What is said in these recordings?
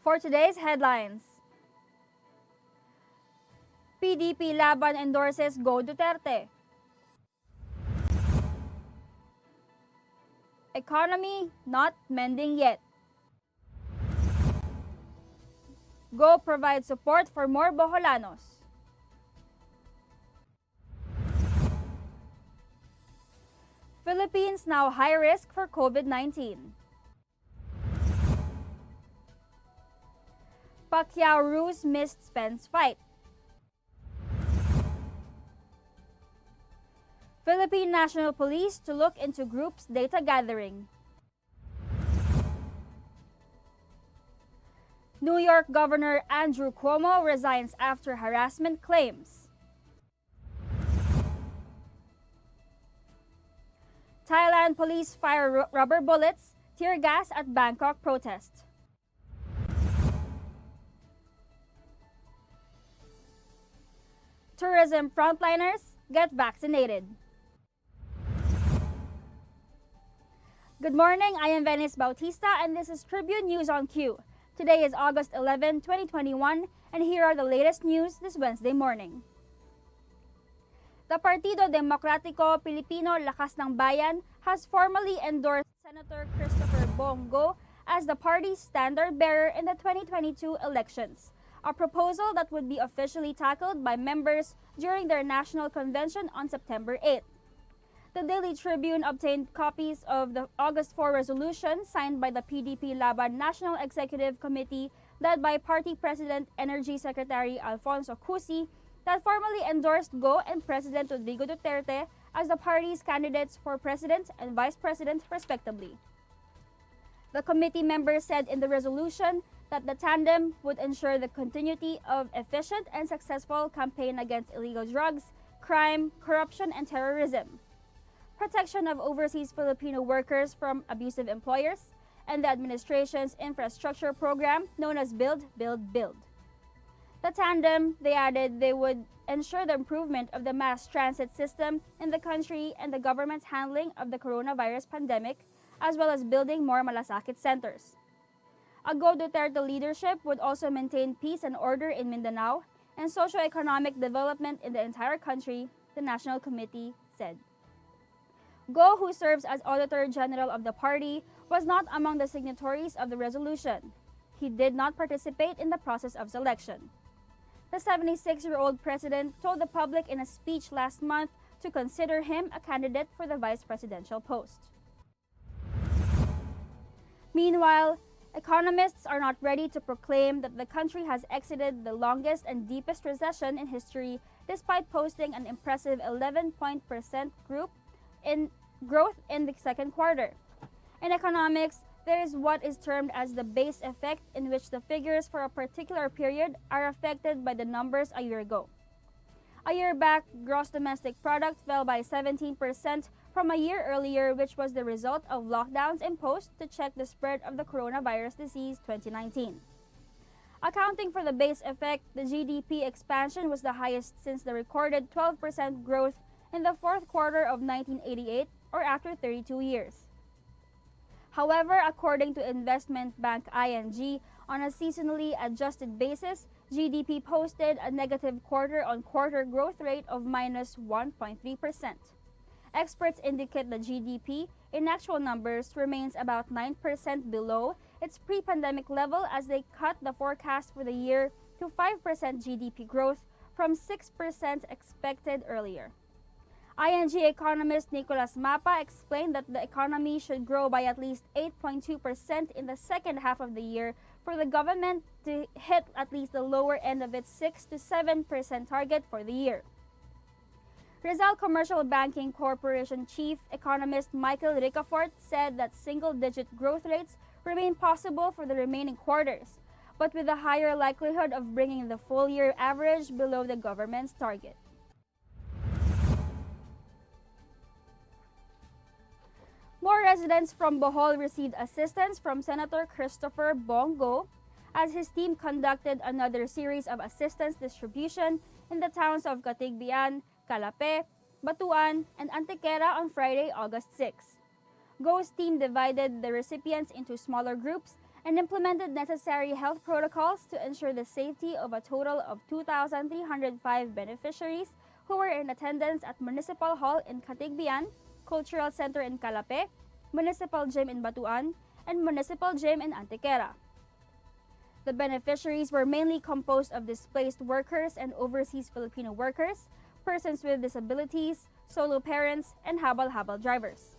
For today's headlines, PDP Laban endorses Go Duterte. Economy not mending yet. Go provides support for more Boholanos. Philippines now high risk for COVID-19. Pacquiao rues missed Spence fight. Philippine National Police to look into groups data gathering. New York Governor Andrew Cuomo resigns after harassment claims. Thailand police fire rubber bullets, tear gas at Bangkok protest. Tourism frontliners get vaccinated. Good morning, I am Venice Bautista and this is Tribune News on Q. Today is August 11, 2021 and here are the latest news this Wednesday morning. The Partido Demokratiko Pilipino Lakas ng Bayan has formally endorsed Senator Christopher Bongo as the party's standard bearer in the 2022 elections, a proposal that would be officially tackled by members during their national convention on September 8. The Daily Tribune obtained copies of the August 4 resolution signed by the PDP Laban National Executive Committee led by Party President Energy Secretary Alfonso Cusi that formally endorsed Go and President Rodrigo Duterte as the party's candidates for president and vice president respectively. The committee members said in the resolution that the tandem would ensure the continuity of efficient and successful campaign against illegal drugs, crime, corruption, and terrorism, protection of overseas Filipino workers from abusive employers, and the administration's infrastructure program known as Build, Build, Build. The tandem, they added, they would ensure the improvement of the mass transit system in the country and the government's handling of the coronavirus pandemic, as well as building more malasakit centers. A Go Duterte leadership would also maintain peace and order in Mindanao and socio-economic development in the entire country, the National Committee said. Go, who serves as Auditor General of the party, was not among the signatories of the resolution. He did not participate in the process of selection. The 76-year-old president told the public in a speech last month to consider him a candidate for the vice presidential post. Meanwhile, economists are not ready to proclaim that the country has exited the longest and deepest recession in history despite posting an impressive 11% growth in the second quarter. In economics, there is what is termed as the base effect, in which the figures for a particular period are affected by the numbers a year ago. A year back, gross domestic product fell by 17% from a year earlier, which was the result of lockdowns imposed to check the spread of the coronavirus disease 2019. Accounting for the base effect, the GDP expansion was the highest since the recorded 12% growth in the fourth quarter of 1988, or after 32 years. However, according to investment bank ING, on a seasonally adjusted basis, GDP posted a negative quarter-on-quarter growth rate of minus 1.3%. Experts indicate the GDP, in actual numbers, remains about 9% below its pre-pandemic level as they cut the forecast for the year to 5% GDP growth from 6% expected earlier. ING economist Nicolas Mapa explained that the economy should grow by at least 8.2% in the second half of the year for the government to hit at least the lower end of its 6 to 7% target for the year. Rizal Commercial Banking Corporation Chief Economist Michael Ricafort said that single-digit growth rates remain possible for the remaining quarters, but with a higher likelihood of bringing the full-year average below the government's target. More residents from Bohol received assistance from Senator Christopher Bongo as his team conducted another series of assistance distribution in the towns of Catigbian, Calape, Batuan, and Antequera on Friday, August 6. Go's team divided the recipients into smaller groups and implemented necessary health protocols to ensure the safety of a total of 2,305 beneficiaries who were in attendance at Municipal Hall in Catigbian, Cultural Center in Calape, Municipal Gym in Batuan, and Municipal Gym in Antequera. The beneficiaries were mainly composed of displaced workers and overseas Filipino workers, persons with disabilities, solo parents, and habal-habal drivers.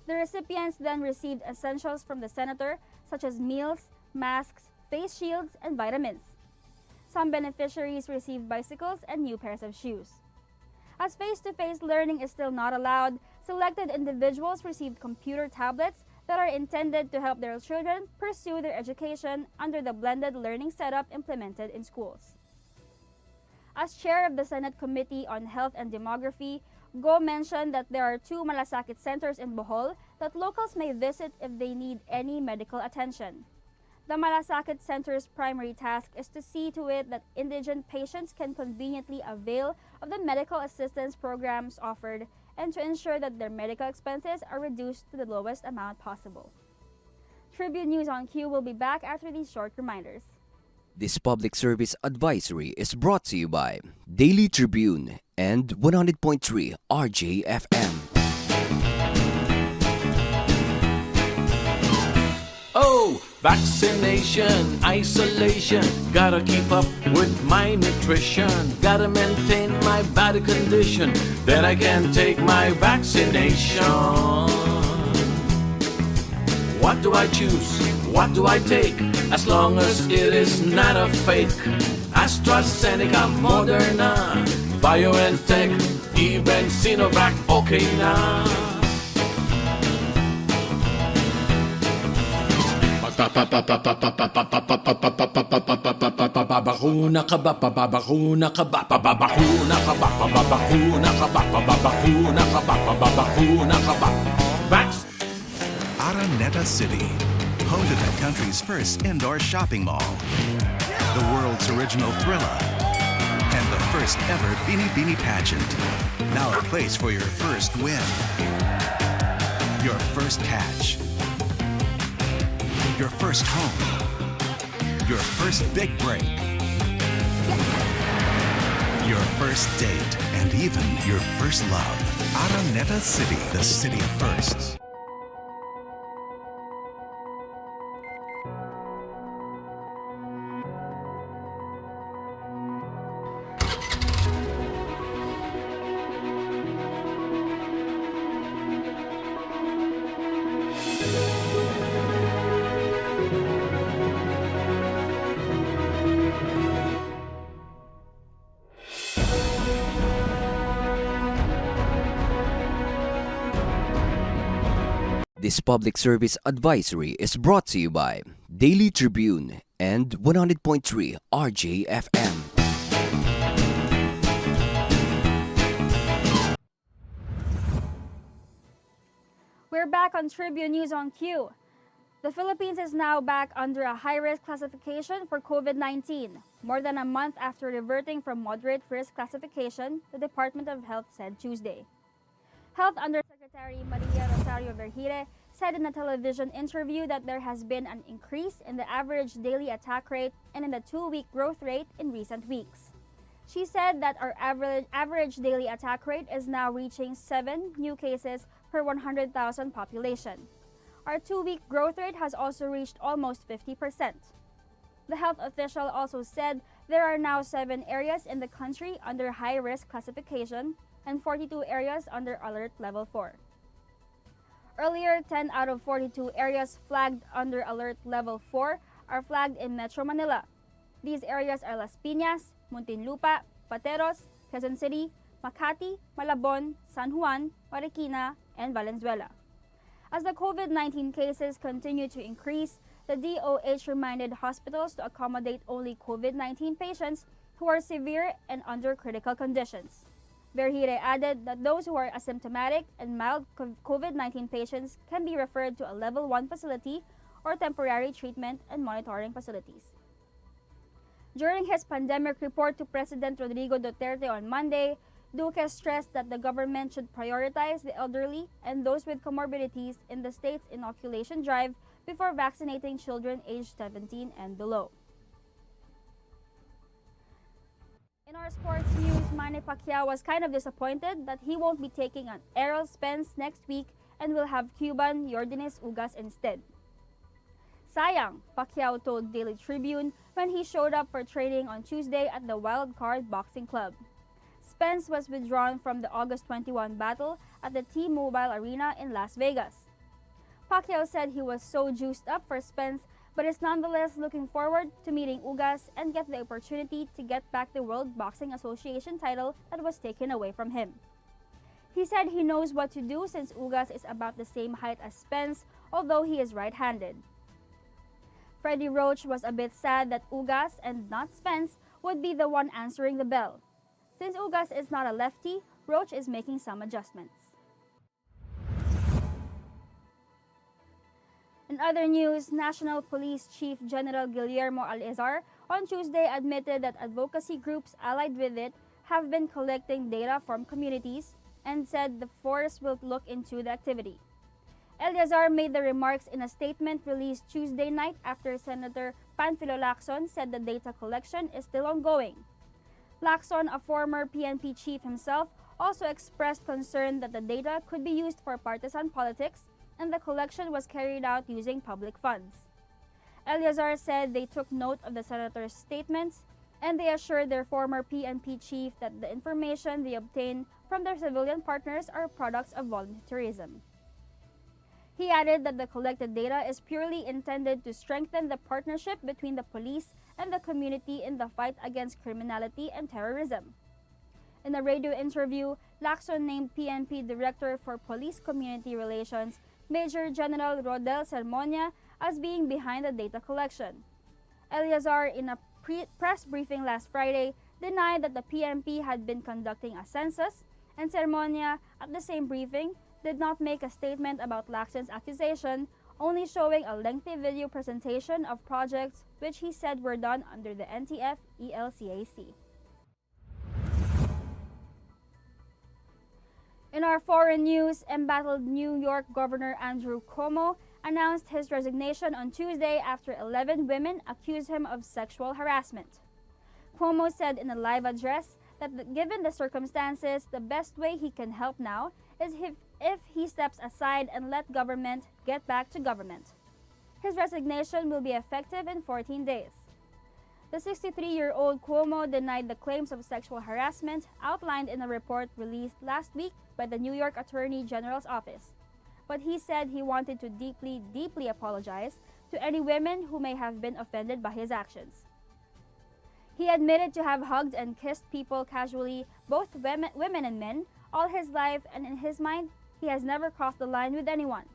The recipients then received essentials from the senator such as meals, masks, face shields, and vitamins. Some beneficiaries received bicycles and new pairs of shoes. As face-to-face learning is still not allowed, selected individuals received computer tablets that are intended to help their children pursue their education under the blended learning setup implemented in schools. As chair of the Senate Committee on Health and Demography, Go mentioned that there are 2 malasakit centers in Bohol that locals may visit if they need any medical attention. The Malasakit Center's primary task is to see to it that indigent patients can conveniently avail of the medical assistance programs offered and to ensure that their medical expenses are reduced to the lowest amount possible. Tribune News on Q will be back after these short reminders. This public service advisory is brought to you by Daily Tribune and 100.3 RJFM. Oh, vaccination, isolation, gotta keep up with my nutrition, gotta maintain my body condition, then I can take my vaccination. What do I choose? What do I take? As long as it is not a fake. AstraZeneca, Moderna, BioNTech, even Sinovac, okay na. Babakuna ka ba? Babakuna ka ba? Babakuna ka ba? Babakuna ka ba? Babakuna ka ba? Babakuna ka ba? Araneta City, home to the country's first indoor shopping mall, the world's original Thrilla, and the first ever Bini Bini pageant. Now a place for your first win, your first catch, your first home, your first big break, your first date, and even your first love. Araneta City, the city of firsts. This public service advisory is brought to you by Daily Tribune and 100.3 RJFM. We're back on Tribune News on Q. The Philippines is now back under a high-risk classification for COVID-19, more than a month after reverting from moderate risk classification, the Department of Health said Tuesday. Health Undersecretary Maria Rosario Vergire said in a television interview that there has been an increase in the average daily attack rate and in the 2-week growth rate in recent weeks. She said that our average daily attack rate is now reaching 7 new cases per 100,000 population. Our 2-week growth rate has also reached almost 50%. The health official also said there are now 7 areas in the country under high-risk classification and 42 areas under alert level 4. Earlier, 10 out of 42 areas flagged under alert level 4 are flagged in Metro Manila. These areas are Las Piñas, Muntinlupa, Pateros, Quezon City, Makati, Malabon, San Juan, Marikina, and Valenzuela. As the COVID-19 cases continue to increase, the DOH reminded hospitals to accommodate only COVID-19 patients who are severe and under critical conditions. Vergire added that those who are asymptomatic and mild COVID-19 patients can be referred to a level 1 facility or temporary treatment and monitoring facilities. During his pandemic report to President Rodrigo Duterte on Monday, Duque stressed that the government should prioritize the elderly and those with comorbidities in the state's inoculation drive before vaccinating children aged 17 and below. In our sports news, Manny Pacquiao was kind of disappointed that he won't be taking on Errol Spence next week and will have Cuban Yordenis Ugas instead. Sayang, Pacquiao told Daily Tribune when he showed up for training on Tuesday at the Wild Card Boxing Club. Spence was withdrawn from the August 21 battle at the T-Mobile Arena in Las Vegas. Pacquiao said he was so juiced up for Spence but is nonetheless looking forward to meeting Ugas and get the opportunity to get back the World Boxing Association title that was taken away from him. He said he knows what to do since Ugas is about the same height as Spence, although he is right-handed. Freddie Roach was a bit sad that Ugas and not Spence would be the one answering the bell. Since Ugas is not a lefty, Roach is making some adjustments. In other news, National Police Chief General Guillermo Alezar on Tuesday admitted that advocacy groups allied with it have been collecting data from communities and said the force will look into the activity. Eleazar made the remarks in a statement released Tuesday night after Senator Panfilo Lacson said the data collection is still ongoing. Lacson, a former PNP chief himself, also expressed concern that the data could be used for partisan politics and the collection was carried out using public funds. Eleazar said they took note of the senator's statements and they assured their former PNP chief that the information they obtain from their civilian partners are products of volunteerism. He added that the collected data is purely intended to strengthen the partnership between the police and the community in the fight against criminality and terrorism. In a radio interview, Lacson named PNP Director for Police Community Relations, Major General Rodel Sermonia, as being behind the data collection. Eleazar, in a press briefing last Friday, denied that the PNP had been conducting a census, and Sermonia, at the same briefing, did not make a statement about Lacson's accusation, only showing a lengthy video presentation of projects which he said were done under the NTF ELCAC. In our foreign news, embattled New York Governor Andrew Cuomo announced his resignation on Tuesday after 11 women accused him of sexual harassment. Cuomo said in a live address that given the circumstances, the best way he can help now is if he steps aside and let government get back to government. His resignation will be effective in 14 days. The 63-year-old Cuomo denied the claims of sexual harassment outlined in a report released last week by the New York Attorney General's office. But he said he wanted to deeply apologize to any women who may have been offended by his actions. He admitted to have hugged and kissed people casually, both women and men, all his life, and in his mind, he has never crossed the line with anyone.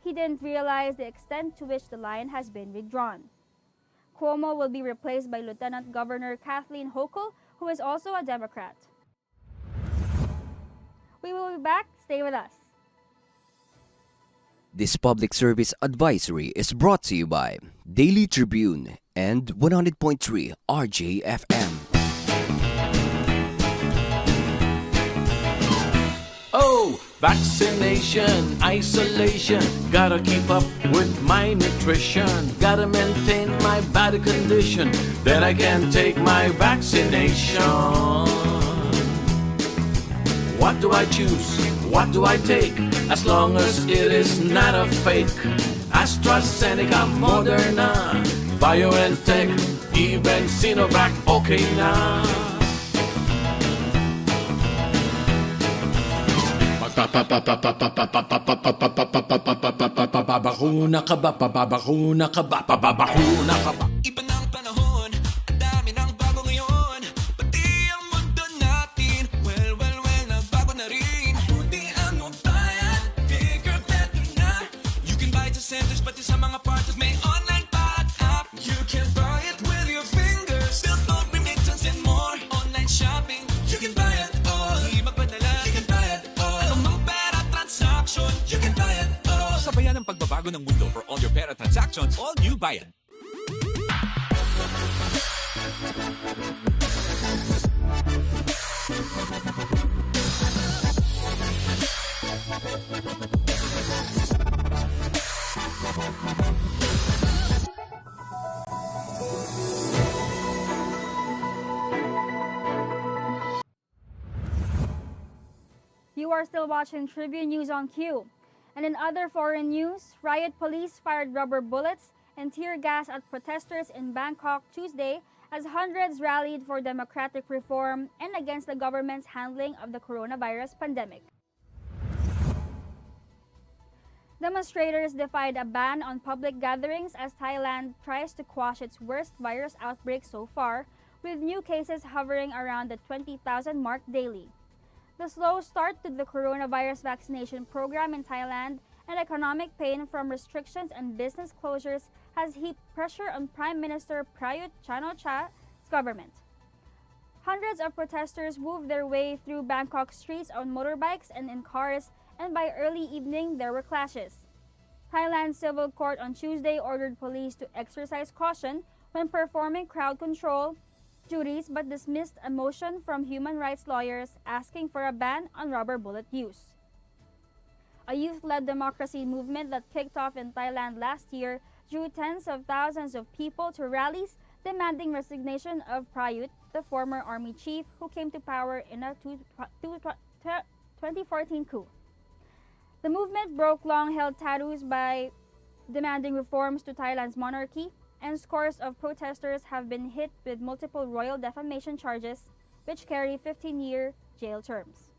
He didn't realize the extent to which the line has been withdrawn. Cuomo will be replaced by Lieutenant Governor Kathleen Hochul, who is also a Democrat. We will be back. Stay with us. This public service advisory is brought to you by Daily Tribune and 100.3 RJFM. Oh, vaccination, isolation. Gotta keep up with my nutrition. Gotta maintain my body condition. Then I can take my vaccination. What do I choose? What do I take? As long as it is not a fake. AstraZeneca, Moderna, BioNTech, even Sinovac, okay na. Babakuna ka ba? Babakuna ka ba? Babakuna ka ba? Iba ng panahon, ang dami ng bago ngayon. Pati ang mundo natin, well, nagbago na rin. Buti ang bayan, bigger, better na. You can buy it sa centers, pati sa mga partners, may online pa at app. You can buy it with your fingers, still don't remittance and more. Online shopping, you can buy it all. Di magpadala, you can buy it all. Anong pera transaction, you can buy it all. Sabayan ang pagbabago ng mundo for all your pera transactions, all new Bayad. You are still watching Tribune News on Q. And in other foreign news, riot police fired rubber bullets and tear gas at protesters in Bangkok Tuesday as hundreds rallied for democratic reform and against the government's handling of the coronavirus pandemic. Demonstrators defied a ban on public gatherings as Thailand tries to quash its worst virus outbreak so far, with new cases hovering around the 20,000 mark daily. The slow start to the coronavirus vaccination program in Thailand and economic pain from restrictions and business closures has heaped pressure on Prime Minister Prayut Chan-o-cha's government. Hundreds of protesters moved their way through Bangkok streets on motorbikes and in cars, and by early evening there were clashes. Thailand's civil court on Tuesday ordered police to exercise caution when performing crowd control duties but dismissed a motion from human rights lawyers asking for a ban on rubber bullet use. A youth-led democracy movement that kicked off in Thailand last year drew tens of thousands of people to rallies demanding resignation of Prayut, the former army chief who came to power in a 2014 coup. The movement broke long-held taboos by demanding reforms to Thailand's monarchy, and scores of protesters have been hit with multiple royal defamation charges, which carry 15-year jail terms.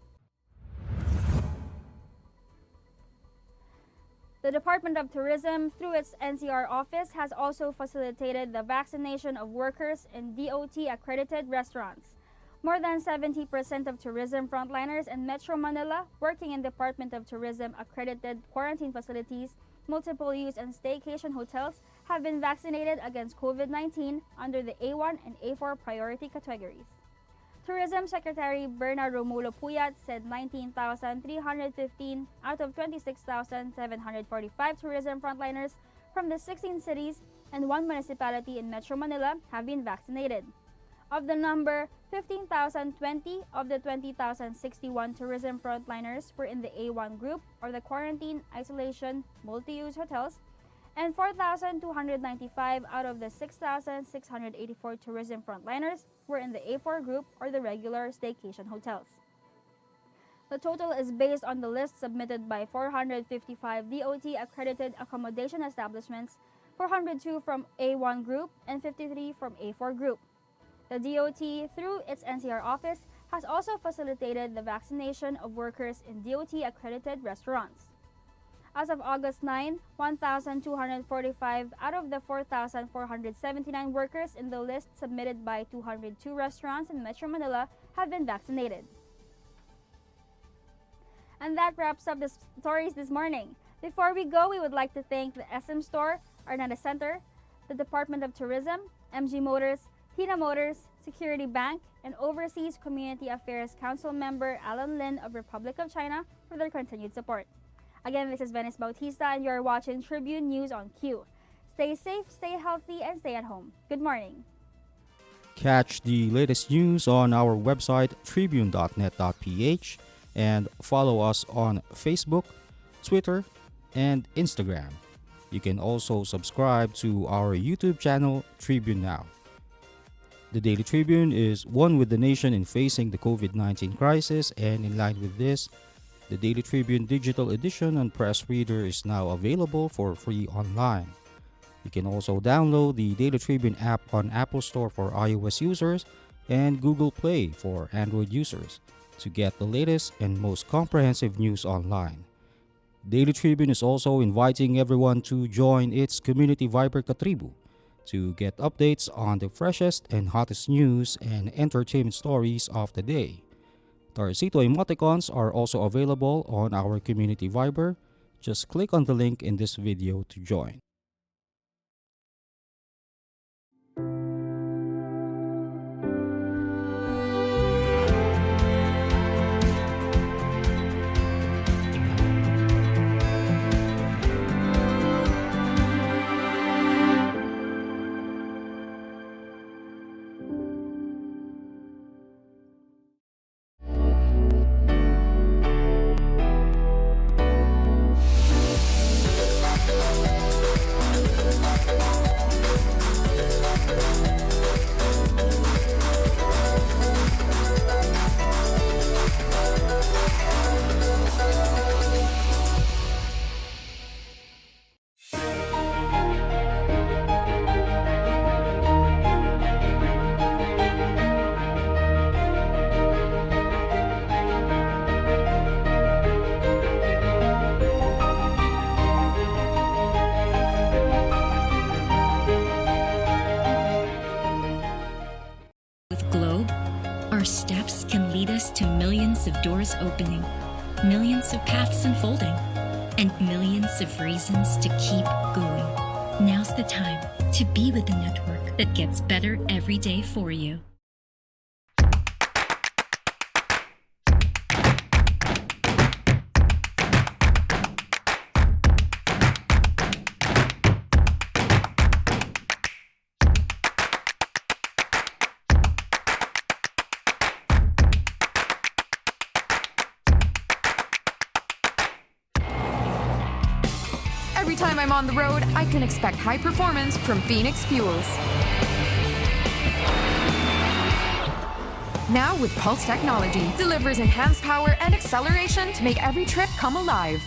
The Department of Tourism, through its NCR office, has also facilitated the vaccination of workers in DOT-accredited restaurants. More than 70% of tourism frontliners in Metro Manila working in Department of Tourism accredited quarantine facilities, multiple-use and staycation hotels have been vaccinated against COVID-19 under the A1 and A4 priority categories. Tourism Secretary Bernard Romulo Puyat said 19,315 out of 26,745 tourism frontliners from the 16 cities and one municipality in Metro Manila have been vaccinated. Of the number, 15,020 of the 20,061 tourism frontliners were in the A1 group or the quarantine, isolation, multi-use hotels, and 4,295 out of the 6,684 tourism frontliners were in the A4 group or the regular staycation hotels. The total is based on the list submitted by 455 DOT-accredited accommodation establishments, 402 from A1 group and 53 from A4 group. The DOT, through its NCR office, has also facilitated the vaccination of workers in DOT-accredited restaurants. As of August 9, 1,245 out of the 4,479 workers in the list submitted by 202 restaurants in Metro Manila have been vaccinated. And that wraps up the stories this morning. Before we go, we would like to thank the SM Store, Arnada Center, the Department of Tourism, MG Motors, Hina Motors, Security Bank, and Overseas Community Affairs Council member Alan Lin of Republic of China for their continued support. Again, this is Venice Bautista, and you're watching Tribune News on Q. Stay safe, stay healthy, and stay at home. Good morning. Catch the latest news on our website tribune.net.ph and follow us on Facebook, Twitter, and Instagram. You can also subscribe to our YouTube channel, Tribune Now. The Daily Tribune is one with the nation in facing the COVID-19 crisis, and in line with this, the Daily Tribune digital edition and press reader is now available for free online. You can also download the Daily Tribune app on Apple Store for iOS users and Google Play for Android users to get the latest and most comprehensive news online. Daily Tribune is also inviting everyone to join its Community Viber Katribu to get updates on the freshest and hottest news and entertainment stories of the day. Tarcito emoticons are also available on our Community Viber. Just click on the link in this video to join. With Globe, our steps can lead us to millions of doors opening, millions of paths unfolding, and millions of reasons to keep going. Now's the time to be with the network that gets better every day for you. Every time I'm on the road, I can expect high performance from Phoenix Fuels. Now with Pulse technology, delivers enhanced power and acceleration to make every trip come alive.